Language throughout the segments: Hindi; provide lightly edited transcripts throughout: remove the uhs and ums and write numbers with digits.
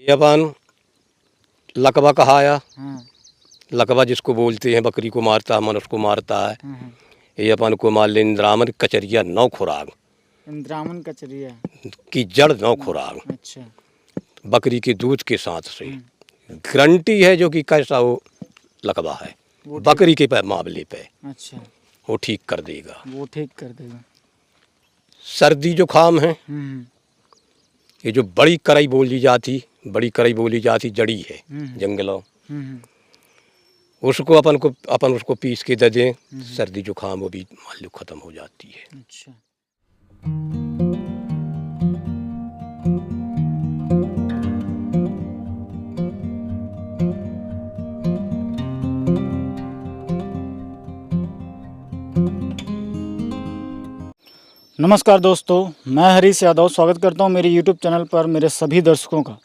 अपन लकवा कहाया, हाँ। लकवा जिसको बोलते हैं, बकरी को मारता है, मनुष्य को मारता है। ये अपन को मार ले इंद्रामन कचरिया 9 खुराक, इंद्रामन कचरिया की जड़ 9 खुराक, अच्छा। बकरी के दूध के साथ से गारंटी है, जो कि कैसा वो लकवा है बकरी के मामले पे। अच्छा, वो ठीक कर देगा, वो ठीक कर देगा। सर्दी जुकाम है, ये जो बड़ी कराई बोली जाती, बड़ी कराई बोली जाती जड़ी है जंगलों, उसको अपन उसको पीस के दे दें, सर्दी जुकाम वो भी मान लो ख़त्म हो जाती है। अच्छा। नमस्कार दोस्तों, मैं हरीश यादव स्वागत करता हूं मेरे YouTube चैनल पर मेरे सभी दर्शकों का।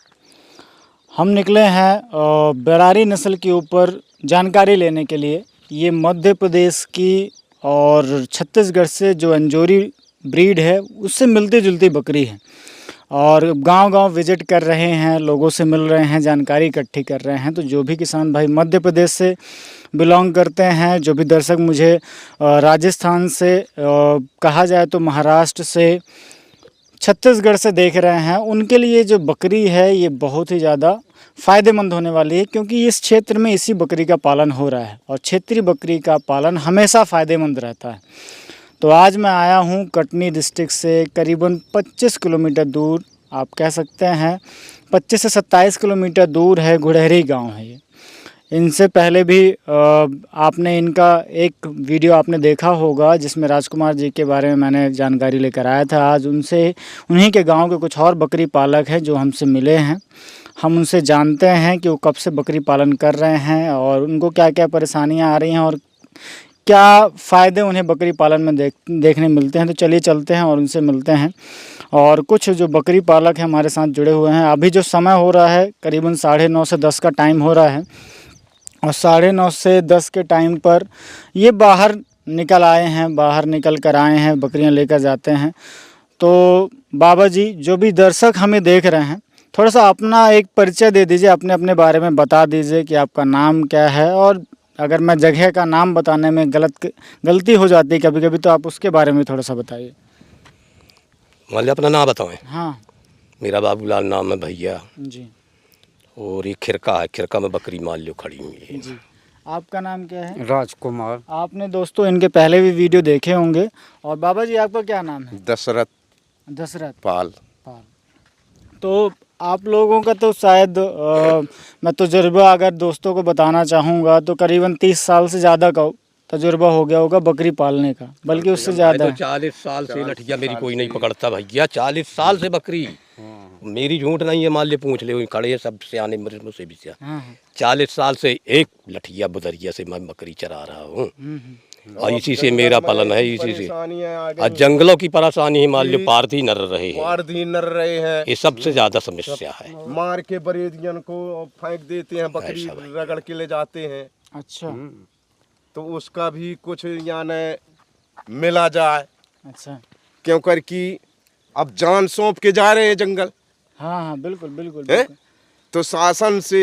हम निकले हैं बरारी नस्ल के ऊपर जानकारी लेने के लिए। ये मध्य प्रदेश की और छत्तीसगढ़ से जो अंजोरी ब्रीड है उससे मिलती जुलती बकरी है, और गांव-गांव विजिट कर रहे हैं, लोगों से मिल रहे हैं, जानकारी इकट्ठी कर रहे हैं। तो जो भी किसान भाई मध्य प्रदेश से बिलोंग करते हैं, जो भी दर्शक मुझे राजस्थान से, कहा जाए तो महाराष्ट्र से, छत्तीसगढ़ से देख रहे हैं, उनके लिए जो बकरी है ये बहुत ही ज़्यादा फ़ायदेमंद होने वाली है, क्योंकि इस क्षेत्र में इसी बकरी का पालन हो रहा है और क्षेत्रीय बकरी का पालन हमेशा फ़ायदेमंद रहता है। तो आज मैं आया हूँ कटनी डिस्ट्रिक्ट से करीबन 25 किलोमीटर दूर, आप कह सकते हैं 25 से 27 किलोमीटर दूर है, गुड़हरी गांव है ये। इनसे पहले भी आपने इनका एक वीडियो आपने देखा होगा जिसमें राजकुमार जी के बारे में मैंने जानकारी लेकर आया था। आज उन्हीं के गांव के कुछ और बकरी पालक हैं जो हमसे मिले हैं। हम उनसे जानते हैं कि वो कब से बकरी पालन कर रहे हैं और उनको क्या क्या परेशानियां आ रही हैं और क्या फ़ायदे उन्हें बकरी पालन में देखने मिलते हैं। तो चलिए चलते हैं और उनसे मिलते हैं। और कुछ जो बकरी पालक हैं हमारे साथ जुड़े हुए हैं। अभी जो समय हो रहा है करीबन 9:30 से 10 का टाइम हो रहा है, और 9:30 से 10 के टाइम पर ये बाहर निकल आए हैं, बाहर निकल कर आए हैं, बकरियां लेकर जाते हैं। तो बाबा जी, जो भी दर्शक हमें देख रहे हैं, थोड़ा सा अपना एक परिचय दे दीजिए, अपने अपने बारे में बता दीजिए कि आपका नाम क्या है, और अगर मैं जगह का नाम बताने में गलती हो जाती है कभी कभी, तो आप उसके बारे में थोड़ा सा बताइए। मान अपना नाम बताएं। हाँ, मेरा बाबूलाल नाम है भैया जी। और ये खिरका है, खिरका में बकरी मान लो खड़ी हुई है जी। आपका नाम क्या है? राजकुमार। आपने दोस्तों इनके पहले भी वीडियो देखे होंगे। और बाबा जी आपका क्या नाम है? दशरथ पाल। तो आप लोगों का तो शायद मैं तजुर्बा अगर दोस्तों को बताना चाहूँगा तो करीबन 30 साल से ज़्यादा का तजुर्बा हो गया होगा बकरी पालने का, बल्कि उससे ज़्यादा। तो 40 साल से लठिया मेरी कोई नहीं पकड़ता भैया, 40 साल से बकरी, मेरी झूठ नहीं है, मान ले पूछ ले, खड़े हैं सब सियाने मुझसे भी सियाने। 40 साल से एक लठिया बुदरिया से मैं बकरी चरा रहा हूँ, और इसी से मेरा पालन है, इसी से। और जंगलों की परेशानी है, मान लो पारधी नर रहे हैं, ये सबसे ज्यादा समस्या है। मार के बरेदियन को फेंक देते हैं, बकरी रगड़ के ले जाते हैं। अच्छा। तो उसका भी कुछ यानी मिला जाए। अच्छा। क्योंकि कि अब जान सौंप के जा रहे हैं जंगल। हाँ हाँ, बिल्कुल बिल्कुल, है? बिल्कुल। तो शासन से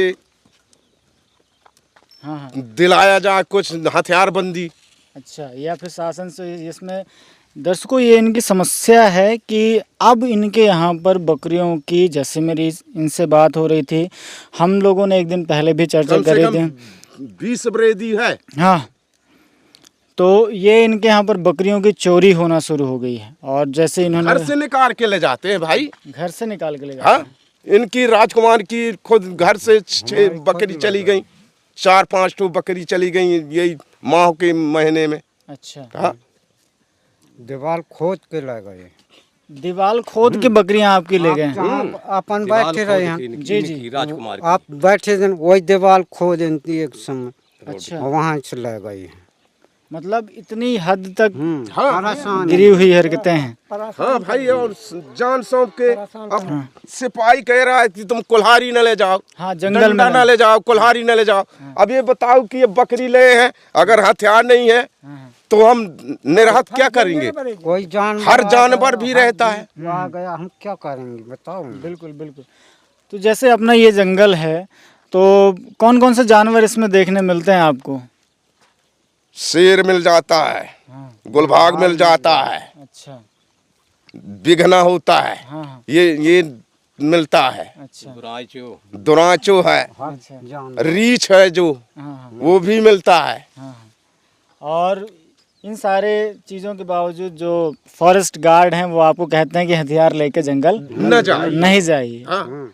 हाँ, दिलाया जाए कुछ हथियारबंदी। अच्छा, या फिर शासन से। इसमें दर्शकों ये इनकी समस्या है कि अब इनके यहाँ पर बकरियों की, जैसे मेरी इनसे बात हो रही थी, हम लोगों ने एक दिन पहले भी चर्चा करी थी, 20 बरेदी है। हाँ। तो ये इनके यहाँ पर बकरियों की चोरी होना शुरू हो गई है, और जैसे इन्होंने घर से निकाल के ले जाते हैं भाई, घर से निकाल के ले जाते हाँ? इनकी राजकुमार की खुद घर से 6 बकरी चली गई, 4-5 ठो बकरी चली गई यही माह के महीने में। अच्छा। हाँ? दीवार खोद के ले गए। दीवार खोद के बकरियां आपकी ले गए? अपन बैठे रहे हैं। जी जी, राजकुमार आप बैठे थे, वही दीवार खोद एक समय। अच्छा। वहाँ से ले गई है। मतलब इतनी हद तक हाँ, गिरी हुई हरकतें हैं। हाँ भाई, और जान सौंप के अब सिपाही कह रहा है कि तुम कुल्हाड़ी न ले जाओ, हाँ, जंगल में न ले जाओ, कुल्हाड़ी न ले जाओ। अब ये बताओ कि ये बकरी ले हैं, अगर हथियार नहीं है तो हम निराहत क्या करेंगे? कोई जानवर, हर जानवर भी रहता है। आ गया, हम क्या करेंगे बताओ। बिल्कुल बिल्कुल। तो जैसे अपना ये जंगल है, तो कौन कौन से जानवर इसमें देखने मिलते हैं आपको? शेर मिल जाता है, हाँ। गुलभाग मिल जाता है, अच्छा। बिघना होता है, हाँ हाँ। ये मिलता है, अच्छा। दुराचो है, अच्छा। रीछ है जो हाँ हाँ वो भी मिलता है। हाँ हाँ। और इन सारे चीज़ों के बावजूद जो फॉरेस्ट गार्ड हैं वो आपको कहते हैं कि हथियार लेके जंगल न जाइए। नहीं जाइए। हाँ।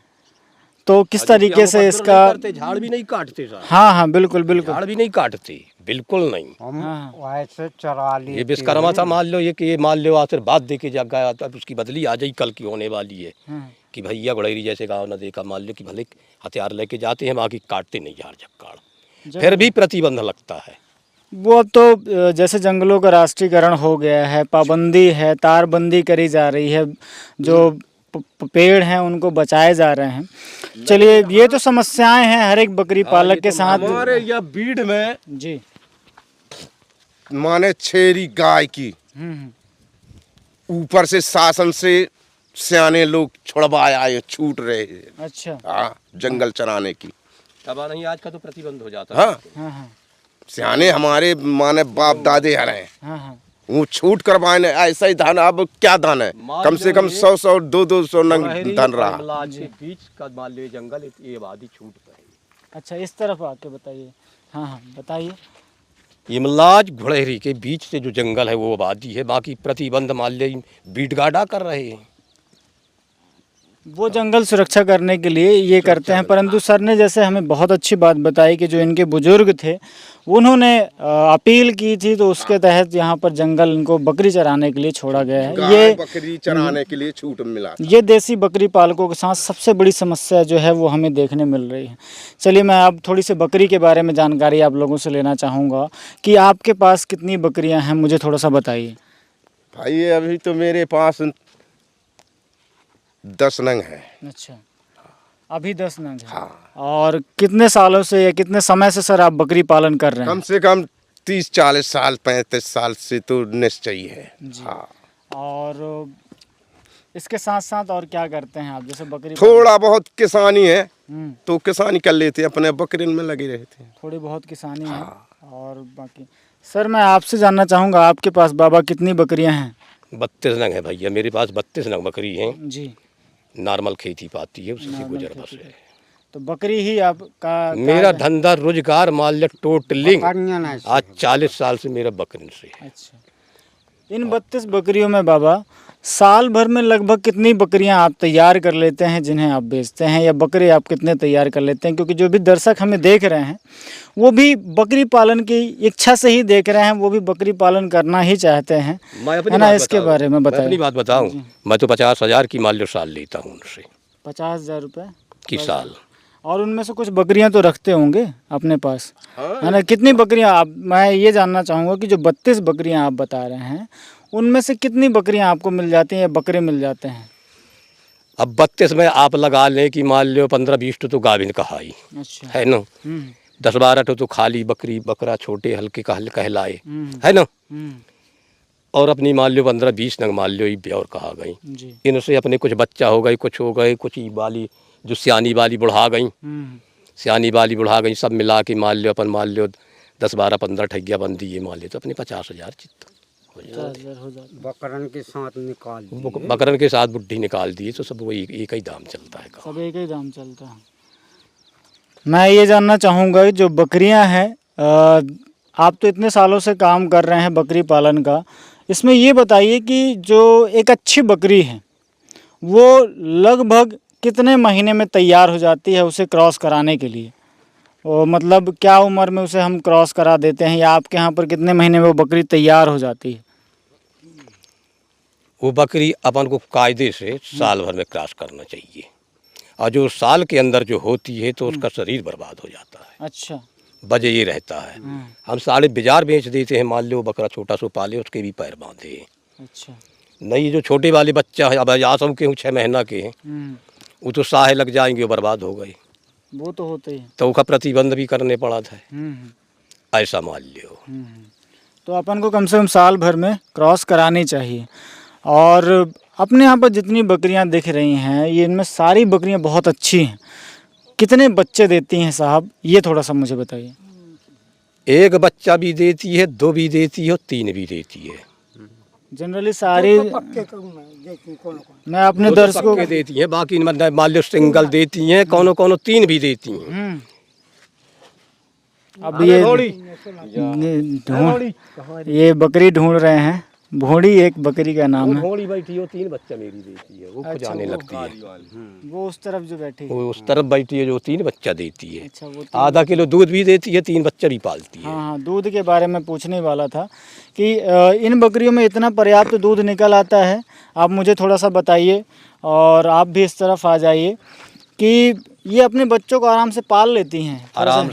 तो किस तरीके से इसका? झाड़ भी नहीं काटते साहब, हाँ हाँ बिल्कुल बिल्कुल। झाड़ भी नहीं काटते, बिल्कुल नहीं। हम ऐसे चरा ये लेते विश्वकर्मा था, मान लो ये मान लो आशीर्वाद दे के जग गया, तब उसकी बदली आ जाई कल की होने वाली है हाँ। कि भैया गुड़ैरी जैसे गाँव न देखा, मान लो कि भले हथियार लेके जाते हैं, बाकी काटते नहीं झाड़ झक्काड़, फिर भी प्रतिबंध लगता है। वो अब तो जैसे जंगलों का राष्ट्रीयकरण हो गया है, पाबंदी है, तारबंदी करी जा रही है, जो पेड़ हैं उनको बचाए जा रहे हैं। चलिए, ये तो समस्याएं हैं हर एक बकरी पालक के साथ। हमारे यह बीड़ में जी। माने छेरी गाय की ऊपर से शासन से सियाने लोग छुड़वाया, ये छूट रहे हैं। अच्छा। हाँ, जंगल चराने की। तब नहीं, आज का तो प्रतिबंध हो जाता है। हाँ, हाँ हाँ सियाने हमारे माने बाप दादे आ रहे हैं, हाँ हाँ। वो छूट करवाए ने ऐसा ही धन। अब क्या धन है, कम से कम 100 200 नंग धन रहा। बीच का मान लो जंगल, ये आबादी छूट रही। अच्छा, इस तरफ आके बताइए। हाँ हाँ बताइए। यमलाज घुड़ेरी के बीच से जो जंगल है वो आबादी है, बाकी प्रतिबंध मान लो बीट गार्डा कर रहे हैं। वो जंगल सुरक्षा करने के लिए ये करते हैं, परंतु सर ने जैसे हमें बहुत अच्छी बात बताई कि जो इनके बुजुर्ग थे उन्होंने अपील की थी, तो उसके तहत यहाँ पर जंगल इनको बकरी चराने के लिए छोड़ा गया है। गाय ये बकरी चराने के लिए छूट मिला था। ये देसी बकरी पालकों के साथ सबसे बड़ी समस्या जो है वो हमें देखने मिल रही है। चलिए, मैं अब थोड़ी सी बकरी के बारे में जानकारी आप लोगों से लेना चाहूँगा कि आपके पास कितनी बकरियाँ हैं, मुझे थोड़ा सा बताइए। भाई अभी तो मेरे पास 10 नंग है। अच्छा, अभी 10 नग है। हाँ। और कितने सालों से या कितने समय से सर आप बकरी पालन कर रहे हैं? कम से कम 30-40 साल 35 साल से तो निश्चय ही है। हाँ। और इसके साथ साथ और क्या करते हैं आप, जैसे बकरी? थोड़ा बहुत किसानी है तो किसानी कर लेते हैं, अपने बकरियों में लगे रहते हैं। थोड़ी बहुत किसानी है। और बाकी सर मैं आपसे जानना चाहूँगा, आपके पास बाबा कितनी बकरियां हैं? 32 नग है भैया, मेरे पास 32 नग बकरी हैं। जी। नॉर्मल खेती पाती है, उससे गुजर बस है। तो बकरी ही आपका मेरा धंधा रोजगार मान लिया टोटलिंग बकरियां आज 40 साल से मेरा बकरी से है। अच्छा, इन 32 बकरियों में बाबा साल भर में लगभग कितनी बकरियां आप तैयार कर लेते हैं जिन्हें आप बेचते हैं, या बकरे आप कितने तैयार कर लेते हैं? क्योंकि जो भी दर्शक हमें देख रहे हैं वो भी बकरी पालन की इच्छा से ही देख रहे हैं, वो भी बकरी पालन करना ही चाहते हैं, है ना? इसके बारे में बताइए। अपनी बात बताऊं, मैं तो 50,000 की मान लो साल लेता हूँ उनसे। 50,000 रुपये की साल। और उनमें से कुछ बकरियां तो रखते होंगे अपने पास, है ना? कितनी बकरियां आप, मैं ये जानना चाहूँगा कि जो 32 बकरियां आप बता रहे हैं उनमें से कितनी बकरियां आपको मिल जाती हैं या बकरे मिल जाते हैं? अब 32 में आप लगा लें कि मान लो 15-20 तो गाभिन कहाई अच्छा। है ना, 10-12 तो खाली बकरी बकरा छोटे हल्के कहलाए, है ना। और अपनी मान लो 15-20 नग मान लो ये ब्योर कहा गई। जी। इनसे अपने कुछ बच्चा हो गए, कुछ हो गए, कुछ ई वाली जो सियानी वाली बुढ़ा गई, सियानी वाली बुढ़ा गई, सब मिला के मान लो अपन मान लो 10-12-15 ठगिया बन दी, ये मान लो तो अपने 50,000 चित्त हो जाते। बकरन के साथ निकाल दिए। बकरन के साथ बुढ़ी निकाल दिए तो सब वही एक ही दाम चलता है। सब एक ही दाम चलता है। मैं ये जानना चाहूँगा जो बकरियां हैं, आप तो इतने सालों से काम कर रहे हैं बकरी पालन का, इसमें ये बताइए कि जो एक अच्छी बकरी है वो लगभग कितने महीने में तैयार हो जाती है उसे क्रॉस कराने के लिए? वो मतलब क्या उम्र में उसे हम क्रॉस करा देते हैं, या आपके यहाँ पर कितने महीने में वो बकरी तैयार हो जाती है? वो बकरी अपन को कायदे से साल भर में क्रॉस करना चाहिए, और जो साल के अंदर जो होती है तो उसका शरीर बर्बाद हो जाता है। अच्छा। वजह ये रहता है, हम साढ़े बाजार बेच देते हैं, मान लो बकरा छोटा सो पाले उसके भी पैर बांधे। अच्छा। नहीं, जो छोटे वाले बच्चा है, अब आसम के 6 महीना के हैं, वो तो साहे लग जाएंगे, वो बर्बाद हो गए। वो तो होते ही, तो उसका प्रतिबंध भी करने पड़ा था, ऐसा मान लियो। तो अपन को कम से कम साल भर में क्रॉस करानी चाहिए। और अपने यहाँ पर जितनी बकरियाँ दिख रही हैं ये इनमें सारी बकरियाँ बहुत अच्छी हैं। कितने बच्चे देती हैं साहब, ये थोड़ा सा मुझे बताइए। एक बच्चा भी देती है, 2 भी देती है और 3 भी देती है। जनरली सारी मैं अपने दर्शकों पक्के देती हैं, बाकी मान लो सिंगल देती हैं, कोनो कोनो 3 भी देती हैं। अब ये ये बकरी ढूंढ रहे हैं। भोड़ी एक बकरी का नाम है। घोड़ी बैठी है, 3 बच्चा मेरी देती है, वो जाने लगती है। वो उस तरफ जो बैठी है। वो उस तरफ बैठी है जो 3 बच्चा देती है। अच्छा, वो आधा किलो दूध भी देती है, 3 बच्चा भी पालती है। हाँ हाँ, दूध के बारे में पूछने वाला था कि इन बकरियों में इतना पर्याप्त दूध निकल आता है। आप मुझे थोड़ा सा बताइए और आप भी इस तरफ आ जाइए कि ये अपने बच्चों को आराम से पाल लेती हैं। आराम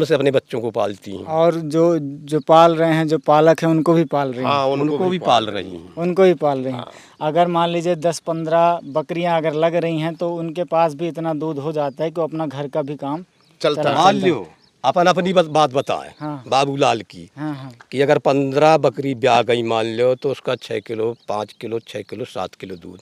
से अपने बच्चों को पालती हैं। और जो पाल रहे हैं, जो पालक हैं, उनको भी पाल रही हैं। हाँ, उनको भी पाल रही हैं। उनको ही पाल रही हैं। अगर मान लीजिए 10-15 बकरियां अगर लग रही हैं तो उनके पास भी इतना दूध हो जाता है कि वो अपना घर का भी काम चलता है। मान लो अपन अपनी बात बताएं। हाँ। बाबूलाल की हाँ हाँ कि अगर 15 बकरी ब्याह गई मान लो तो उसका 6 किलो 5 किलो 6 किलो 7 किलो दूध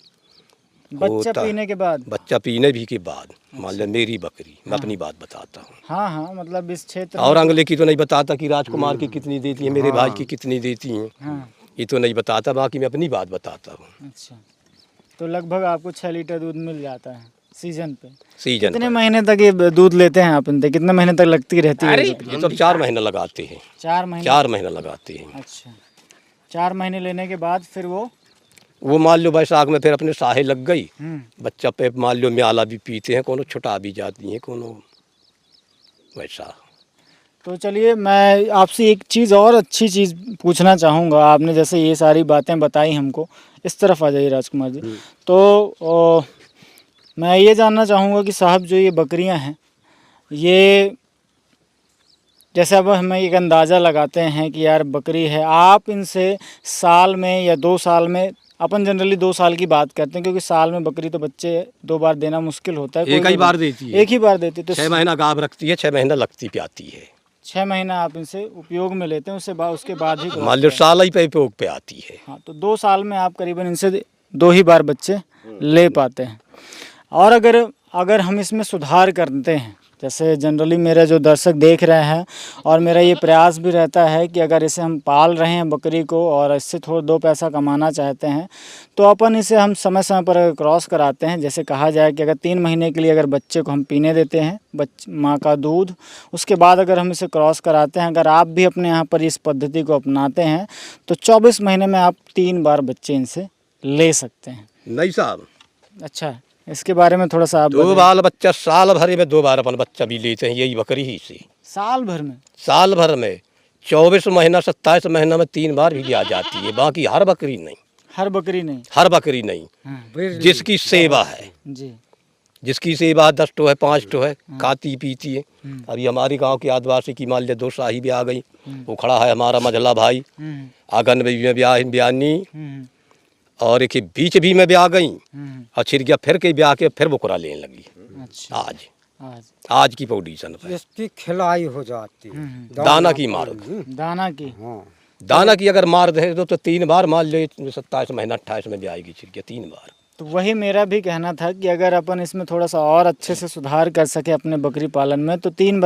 बच्चा होता। पीने के बाद। बच्चा पीने भी के बाद मान लो मेरी बकरी, मैं अपनी बात बताता हूँ। हाँ हाँ, मतलब इस क्षेत्र और अगले की तो नहीं बताता कि राजकुमार की कितनी देती है, मेरे भाई की कितनी देती हैं, हाँ। ये तो नहीं बताता। बाकी मैं अपनी बात बताता हूँ। अच्छा, तो लगभग आपको 6 लीटर दूध मिल जाता है सीजन पे। सीजन कितने महीने तक ये दूध लेते हैं आप इनसे? कितने महीने तक लगती रहती है ये बकरी? ये तो 4 महीना लगाते हैं। 4 महीने। 4 महीना लगाते हैं। अच्छा, 4 महीने लेने के बाद फिर वो मान लो बैसाख में फिर अपने साहे लग गई, बच्चा पे मान लो म्याला भी पीते हैं, कोनो छुटा भी जाती हैं, कोनो वैसा। तो चलिए मैं आपसे एक चीज़ और अच्छी चीज़ पूछना चाहूँगा। आपने जैसे ये सारी बातें बताई हमको, इस तरफ आ जाइए राजकुमार जी। तो मैं ये जानना चाहूँगा कि साहब जो ये बकरियां हैं, ये जैसे अब हमें एक अंदाज़ा लगाते हैं कि यार बकरी है, आप इनसे साल में या 2 साल में, अपन जनरली 2 साल की बात करते हैं क्योंकि साल में बकरी तो बच्चे 2 बार देना मुश्किल होता है। एक ही बार देती है। एक ही बार देती है। तो 6 महीना गाभ रखती है, 6 महीना लगती प्याती है। 6 महीना आप इनसे उपयोग में लेते हैं, उसके बाद ही मान लो साल ही पे उपयोग पे आती है। हाँ, तो 2 साल में आप करीबन इनसे 2 ही बार बच्चे ले पाते हैं। और अगर हम इसमें सुधार करते हैं, जैसे जनरली मेरे जो दर्शक देख रहे हैं और मेरा ये प्रयास भी रहता है कि अगर इसे हम पाल रहे हैं बकरी को और इससे थोड़ा 2 पैसा कमाना चाहते हैं तो अपन इसे हम समय समय पर अगर क्रॉस कराते हैं, जैसे कहा जाए कि अगर 3 महीने के लिए अगर बच्चे को हम पीने देते हैं माँ का दूध, उसके बाद अगर हम इसे क्रॉस कराते हैं, अगर आप भी अपने यहाँ पर इस पद्धति को अपनाते हैं तो 24 महीने में आप 3 बार बच्चे इनसे ले सकते हैं। नहीं साहब। अच्छा, इसके बारे में थोड़ा सा आप 2 बार बच्चा साल भर में 2 बार अपन बच्चा भी लेते हैं, यही बकरी ही से। साल भर में? साल भर में 24 महीना 27 महीना में 3 बार भी आ जाती है। बाकी हर बकरी नहीं। हर बकरी नहीं? हर बकरी नहीं। हाँ। जिसकी सेवा है जी, जिसकी सेवा 10 टो है 5 टो है, खाती पीती है। अभी हमारे गांव के आदिवासी की मान लिया 2 शाही भी आ गई। वो खड़ा है हमारा मझला भाई, आंगन में ब्यानी और एक बीच भी में ब्याह गई और छिर गया, फिर के ब्याह के फिर बुकरा लेने लगी। अच्छा, आज की पोजीशन पर इसकी खिलाई हो जाती है। दाना की मार, दाना की। हाँ, दाना की अगर मार दे तो 3 बार मान लो 27 महीना 28 में ब्याएगी, छिर गया 3 बार। तो वही मेरा भी कहना था कि अगर अपन इसमें थोड़ा सा और अच्छे से सुधार कर सके अपने बकरी पालन में तो 3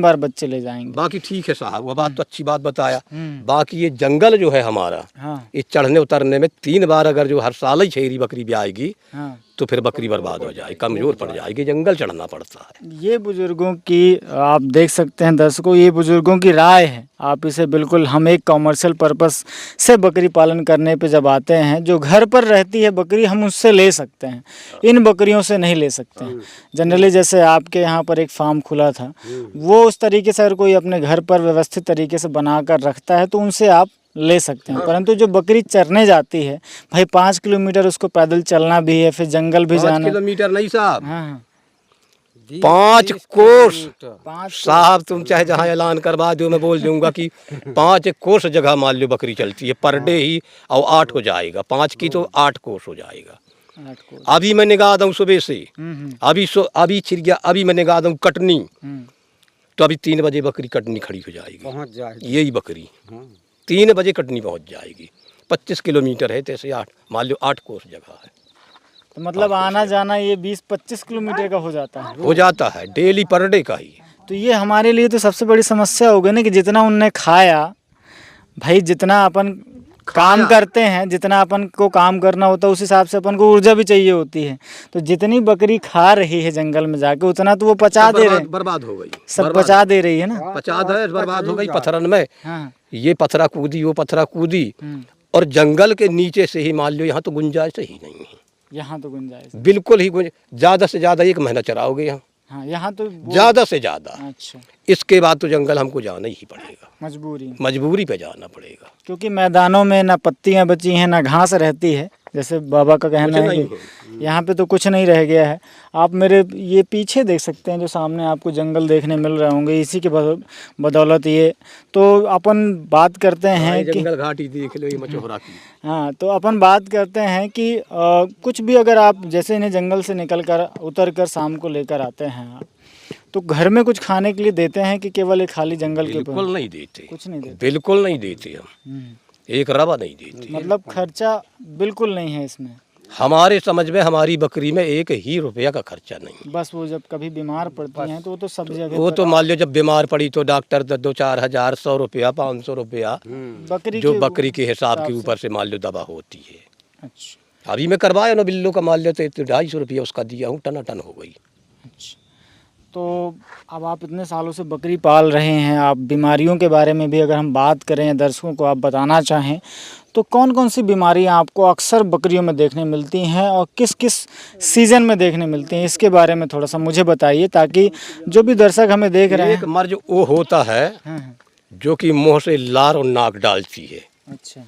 बार बच्चे ले जाएंगे। बाकी ठीक है साहब, वो बात तो अच्छी बात बताया। बाकी ये जंगल जो है हमारा, हाँ ये चढ़ने उतरने में 3 बार अगर जो हर साल ही छेरी बकरी ब्याएगी हाँ, तो फिर बकरी बर्बाद हो जाएगी, कमजोर पड़ जाएगी, जंगल चढ़ना पड़ता है। ये बुजुर्गों की आप देख सकते हैं दर्शकों, ये बुजुर्गों की राय है। आप इसे बिल्कुल, हम एक कॉमर्शियल पर्पस से बकरी पालन करने पे जब आते हैं, जो घर पर रहती है बकरी हम उससे ले सकते हैं, इन बकरियों से नहीं ले सकते हैं। जनरली जैसे आपके यहाँ पर एक फार्म खुला था, वो उस तरीके से अगर कोई अपने घर पर व्यवस्थित तरीके से बना कर रखता है तो उनसे आप ले सकते हैं। परंतु जो बकरी चरने जाती है भाई, 5 किलोमीटर उसको पैदल चलना भी है, फिर जंगल भी 5 जाना। किलोमीटर नहीं साहब, हाँ, 5 कोस 5 साहब। तुम चाहे जहाँ ऐलान करवा दो, मैं बोल दूंगा कि 5 कोस जगह मान लो बकरी चलती है पर डे ही, और 8 हो जाएगा, 5 की तो 8 कोस हो जाएगा। 8 को। अभी मैं निगाह दूँ सुबह से, अभी छिर गया, अभी मैं निगाह दूँ कटनी, तो अभी 3 बजे बकरी कटनी खड़ी हो जाएगी, पहुँच जाएगी। यही बकरी 3 बजे कटनी पहुँच जाएगी। 20-25 किलोमीटर है, तैसे 8 मान लो 8 कोस जगह है। तो मतलब आना जाना ये 20-25 किलोमीटर का हो जाता है। हो जाता है डेली पर डे का ही। तो ये हमारे लिए तो सबसे बड़ी समस्या हो गई ना कि जितना उनने खाया, भाई जितना अपन काम करते हैं, जितना अपन को काम करना होता है उस हिसाब से अपन को ऊर्जा भी चाहिए होती है। तो जितनी बकरी खा रही है जंगल में जाके उतना तो वो पचा दे रहे, बर्बाद हो गई, सब पचा दे रही है ना। पचा दे, बर्बाद हो गई पत्थरन में। हाँ। ये पत्थरा कूदी, वो पत्थरा कूदी, और जंगल के नीचे से ही मान लो यहाँ तो गुंजाइश ही नहीं है, यहाँ तो गुंजाइश बिल्कुल ही ज़्यादा से ज़्यादा 1 महीना चराओगे यहाँ। हाँ, यहाँ तो ज़्यादा से ज़्यादा। अच्छा, इसके बाद तो जंगल हमको जाना ही पड़ेगा, मजबूरी पे जाना पड़ेगा, क्योंकि मैदानों में ना पत्तियां बची हैं ना घास रहती है। जैसे बाबा का कहना है कि यहाँ पे तो कुछ नहीं रह गया है। आप मेरे ये पीछे देख सकते हैं, जो सामने आपको जंगल देखने मिल रहे होंगे, इसी के बदौलत ये। तो अपन बात करते हैं कि जंगल घाटी देख लो ये मचोहरा की। हाँ, तो अपन बात करते हैं कि कुछ भी अगर आप जैसे इन्हें जंगल से निकल कर उतर कर शाम को लेकर आते हैं आप, तो घर में कुछ खाने के लिए देते हैं कि केवल एक खाली जंगल के ऊपर? बिल्कुल नहीं देते, कुछ नहीं देते, बिल्कुल नहीं देते हम, एक रवा नहीं देते। मतलब खर्चा बिल्कुल नहीं है इसमें? हमारे समझ में हमारी बकरी में 1 ही रुपया का खर्चा नहीं। बस वो जब कभी बीमार पड़ती हैं तो वो तो सब जगह वो तो मान लो जब बीमार पड़ी तो डॉक्टर 2-4 हज़ार, 100 रुपया, 500 रुपया बकरी जो बकरी के हिसाब के ऊपर से मान लो दवा होती है। अच्छा, अभी मैं करवाया ना बिल्लो का मान लो तो 250 रुपया उसका दिया हूँ, टन हो गई। अच्छा। तो अब आप इतने सालों से बकरी पाल रहे हैं, आप बीमारियों के बारे में भी अगर हम बात करें, दर्शकों को आप बताना चाहें, तो कौन कौन सी बीमारियां आपको अक्सर बकरियों में देखने मिलती हैं और किस किस सीज़न में देखने मिलती हैं, इसके बारे में थोड़ा सा मुझे बताइए, ताकि जो भी दर्शक हमें देख रहे हैं। एक मर्ज वो होता है जो कि मुँह से लार और नाक डालती है, अच्छा,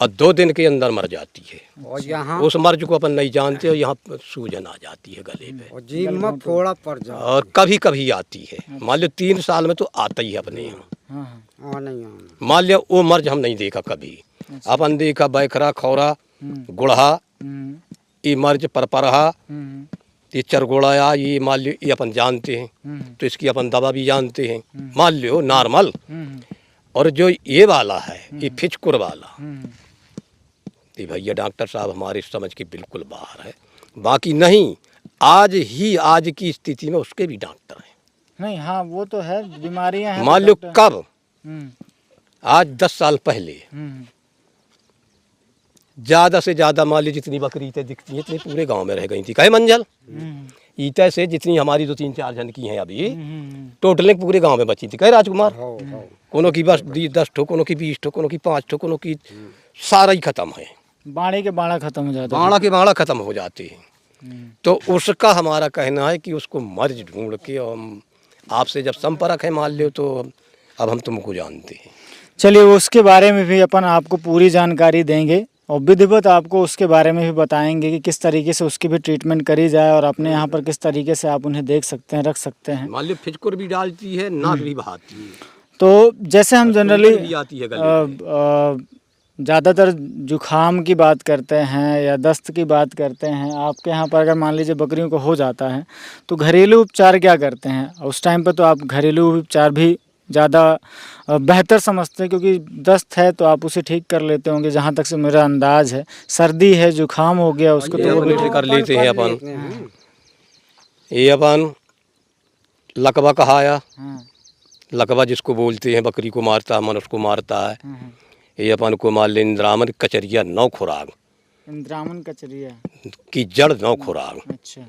और 2 दिन के अंदर मर जाती है। और यहाँ उस मर्ज को अपन नहीं जानते, और यहाँ सूजन आ जाती है गले पे, और जीभ में फोड़ा पड़ जाए, और कभी कभी आती है। मान लो 3 साल में तो आता ही है अपने यहाँ। हाँ, नहीं आना। मान लिया वो मर्ज हम नहीं देखा कभी। अपन देखा बैखरा, खौरा, गुड़हा, ये मर्ज परपरहा, ये चरगोड़ाया, ये मान लो ये अपन जानते हैं, तो इसकी अपन दवा भी जानते हैं, मान लो नॉर्मल। और जो ये वाला है, ये फिचकुर वाला, ये भैया डॉक्टर साहब हमारे समझ के बिल्कुल बाहर है। बाकी नहीं, आज की स्थिति में उसके भी डॉक्टर हैं। नहीं, हाँ वो तो है, बीमारियां हैं। मान लो कब, आज 10 साल पहले ज़्यादा से ज़्यादा मान ली जितनी बकरी दिखती हैं इतनी पूरे गांव में रह गई थी। कहे मंजल ईते से जितनी हमारी 2-3-4 जन की हैं अभी टोटल पूरे गांव में बची थी। कहे राजकुमार, कोनो की बस 10 ठो, कोनो की 20 ठो, कोनो की 5 ठो, कोनो की सारा ही खत्म है। बाड़े के बाड़ा खत्म हो जाता है, बाड़ा के बाड़ा खत्म हो जाते हैं। तो उसका हमारा कहना है कि उसको मर्ज ढूंढ के, और आपसे जब संपर्क है मान लो तो अब हम तुमको जानते हैं। चलिए उसके बारे में भी अपन आपको पूरी जानकारी देंगे और विधिवत आपको उसके बारे में भी बताएंगे कि किस तरीके से उसकी भी ट्रीटमेंट करी जाए और अपने यहाँ पर किस तरीके से आप उन्हें देख सकते हैं, रख सकते हैं। मान लो फिचकुर भी डालती है, नाक भी बहाती है। तो जैसे हम जनरली भी आती है गले ज़्यादातर जुखाम की बात करते हैं या दस्त की बात करते हैं, आपके यहाँ पर अगर मान लीजिए बकरियों को हो जाता है तो घरेलू उपचार क्या करते हैं? उस टाइम पर तो आप घरेलू उपचार भी ज़्यादा बेहतर समझते हैं, क्योंकि दस्त है तो आप उसे ठीक कर लेते होंगे, जहाँ तक से मेरा अंदाज़ है। सर्दी है, जुखाम हो गया, उसको तो वो कर लेते हैं अपन। ये अपन लकवा कहाया, लकवा जिसको बोलते हैं, बकरी को मारता है, मनुष्य को मारता है। ये अपन को मान ले इंद्रामन कचरिया 9 खुराक, इंद्रामन कचरिया की जड़ 9 खुराक, अच्छा,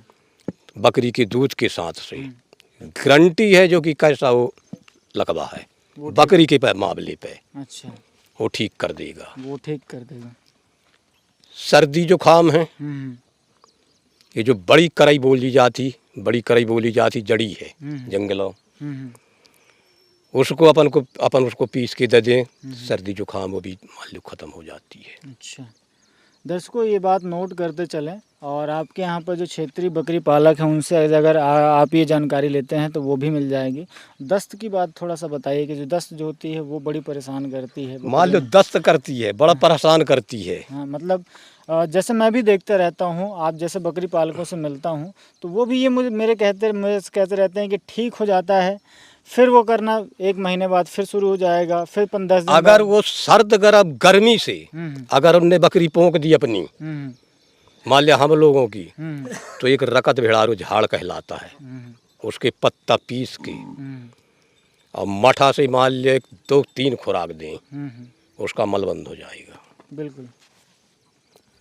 बकरी के दूध के साथ से गारंटी है, जो कि कैसा वो लकवा है बकरी के मामले पे, अच्छा, वो ठीक कर देगा, वो ठीक कर देगा। सर्दी जुखाम है, ये जो बड़ी करई बोली जाती जड़ी है जंगलों, उसको अपन उसको पीस के दे दें, सर्दी जुखाम वो भी मान लो ख़त्म हो जाती है। अच्छा, दर्शकों ये बात नोट करते चलें, और आपके यहाँ पर जो क्षेत्रीय बकरी पालक हैं उनसे अगर आप ये जानकारी लेते हैं तो वो भी मिल जाएगी। दस्त की बात थोड़ा सा बताइए कि जो दस्त जो होती है वो बड़ी परेशान करती है। मान लो दस्त करती है, बड़ा परेशान करती है। हाँ, मतलब जैसे मैं भी देखते रहता हूँ, आप जैसे बकरी पालकों से मिलता हूँ, तो वो भी ये मुझे कहते रहते हैं कि ठीक हो जाता है, फिर वो करना 1 महीने बाद फिर शुरू हो जाएगा, फिर 10 दिन अगर वो सर्द गर्म गर्मी से अगर हमने बकरी पोंक दी अपनी, मान लिया हम लोगों की, तो एक रकत भेड़ारू झाड़ कहलाता है, उसके पत्ता पीस के और मठा से मान लिया 2-3 खुराक दें, उसका मल बंद हो जाएगा। बिल्कुल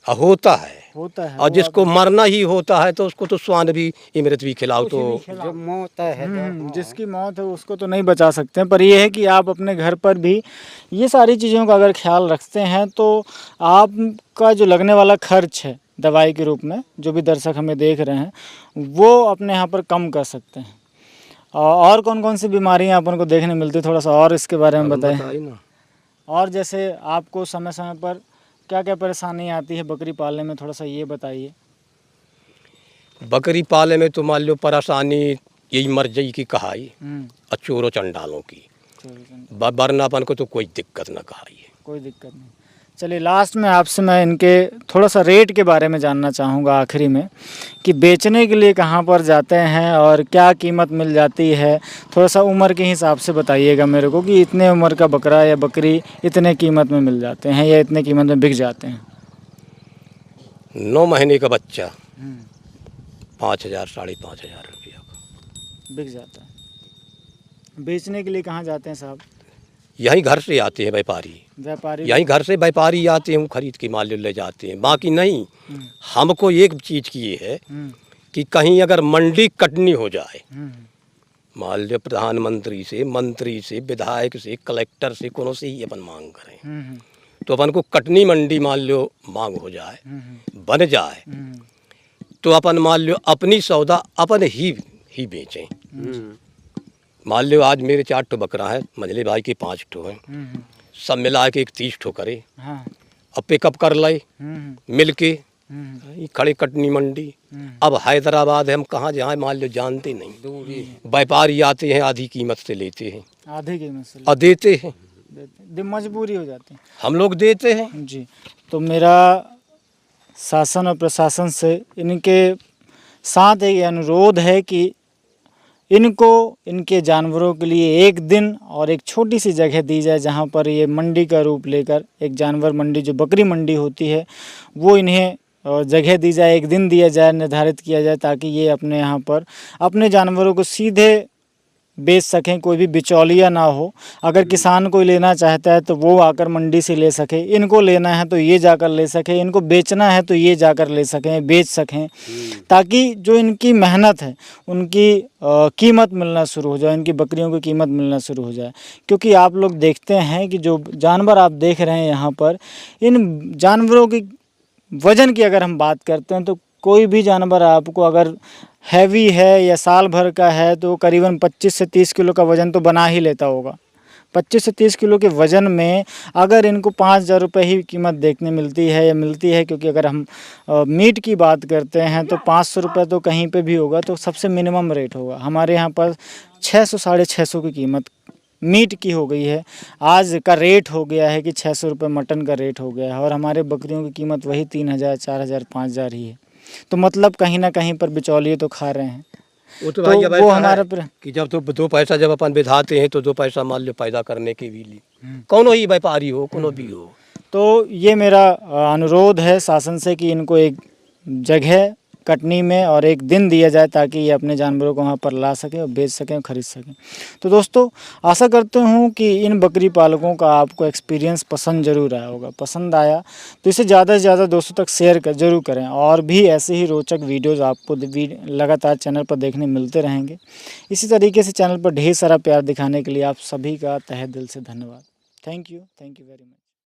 होता है और वो जिसको मरना ही होता है तो उसको तो स्वान भी इमरत भी खिलाओ तो जो मौत है जिसकी मौत है उसको तो नहीं बचा सकते हैं, पर यह है कि आप अपने घर पर भी ये सारी चीज़ों का अगर ख्याल रखते हैं तो आपका जो लगने वाला खर्च है दवाई के रूप में, जो भी दर्शक हमें देख रहे हैं, वो अपने यहाँ पर कम कर सकते हैं। और कौन कौन सी बीमारियाँ अपन को देखने मिलती है, थोड़ा सा और इसके बारे में बताएं। ना। और जैसे आपको समय समय पर क्या क्या परेशानी आती है बकरी पालने में, थोड़ा सा ये बताइए। बकरी पाले में तो मान लो परेशानी यही मरजई की कहाई और चोरों चंडालों की, वरनापन को तो कोई दिक्कत ना कहाई है। कोई दिक्कत नहीं। चलिए लास्ट में आपसे मैं इनके थोड़ा सा रेट के बारे में जानना चाहूँगा आखिरी में, कि बेचने के लिए कहाँ पर जाते हैं और क्या कीमत मिल जाती है। थोड़ा सा उम्र के हिसाब से बताइएगा मेरे को कि इतने उम्र का बकरा या बकरी इतने कीमत में मिल जाते हैं या इतने कीमत में बिक जाते हैं। 9 महीने का बच्चा 5,000 5,500 रुपया का बिक जाता है। बेचने के लिए कहाँ जाते हैं साहब? यहीं घर से आते हैं व्यापारी, यहीं घर से व्यापारी आते हैं, खरीद के माल ले जाते हैं। बाकी नहीं, हमको एक चीज़ की ये है कि कहीं अगर मंडी कटनी हो जाए, मान लो प्रधानमंत्री से, मंत्री से, विधायक से, कलेक्टर से, कोनो से ही अपन मांग करें, तो अपन को कटनी मंडी मान लो मांग हो जाए, बन जाए, तो अपन मान लो अपनी सौदा अपन ही बेचें। मान लो आज मेरे 4 ठो बकरा है, मंझले भाई के 5 ठो हैं, सब मिला के एक 30 ठो करे, अब पिकअप कर लाए मिल के खड़े कटनी मंडी। अब हैदराबाद है, हम कहाँ जाए मान लो जानते नहीं, व्यापारी आते हैं आधी कीमत से लेते हैं, आधी कीमत से और देते हैं, मजबूरी हो जाती है, हम लोग देते हैं जी। तो मेरा शासन और प्रशासन से इनके साथ एक अनुरोध है कि इनको इनके जानवरों के लिए एक दिन और एक छोटी सी जगह दी जाए, जहां पर ये मंडी का रूप लेकर एक जानवर मंडी जो बकरी मंडी होती है वो इन्हें जगह दी जाए, एक दिन दिया जाए, निर्धारित किया जाए, ताकि ये अपने यहाँ पर अपने जानवरों को सीधे बेच सकें, कोई भी बिचौलिया ना हो। अगर किसान कोई लेना चाहता है तो वो आकर मंडी से ले सके, इनको लेना है तो ये जाकर ले सके, इनको बेचना है तो ये जाकर ले सकें, बेच सकें, ताकि जो इनकी मेहनत है उनकी कीमत मिलना शुरू हो जाए, इनकी बकरियों की कीमत मिलना शुरू हो जाए। क्योंकि आप लोग देखते हैं कि जो जानवर आप देख रहे हैं यहाँ पर, इन जानवरों की वज़न की अगर हम बात करते हैं तो कोई भी जानवर आपको अगर हैवी है या साल भर का है तो करीबन 25 से 30 किलो का वज़न तो बना ही लेता होगा। 25 से 30 किलो के वज़न में अगर इनको 5,000 रुपये ही कीमत देखने मिलती है या मिलती है, क्योंकि अगर हम मीट की बात करते हैं तो 500 रुपये तो कहीं पे भी होगा, तो सबसे मिनिमम रेट होगा। हमारे यहाँ पर 600 650 की कीमत मीट की हो गई है। आज का रेट हो गया है कि 600 रुपये मटन का रेट हो गया है, और हमारे बकरियों की कीमत वही 3,000 4,000 5,000 ही है। तो मतलब कहीं ना कहीं पर बिचौलिए तो खा रहे हैं। तो भाई जब वो हमारा कि जब तो 2 पैसा जब अपन बिधाते हैं तो 2 पैसा मान लो पैदा करने के भी लिए कौनो ही व्यापारी हो, कोनो भी हो। तो ये मेरा अनुरोध है शासन से कि इनको एक जगह कटनी में और एक दिन दिया जाए, ताकि ये अपने जानवरों को वहाँ पर ला सकें और बेच सकें और ख़रीद सकें। तो दोस्तों आशा करते हूँ कि इन बकरी पालकों का आपको एक्सपीरियंस पसंद ज़रूर आया होगा। पसंद आया तो इसे ज़्यादा से ज़्यादा दोस्तों तक शेयर ज़रूर करें, और भी ऐसे ही रोचक वीडियोज़ आपको लगातार चैनल पर देखने मिलते रहेंगे। इसी तरीके से चैनल पर ढेर सारा प्यार दिखाने के लिए आप सभी का तहे दिल से धन्यवाद। Thank you very much.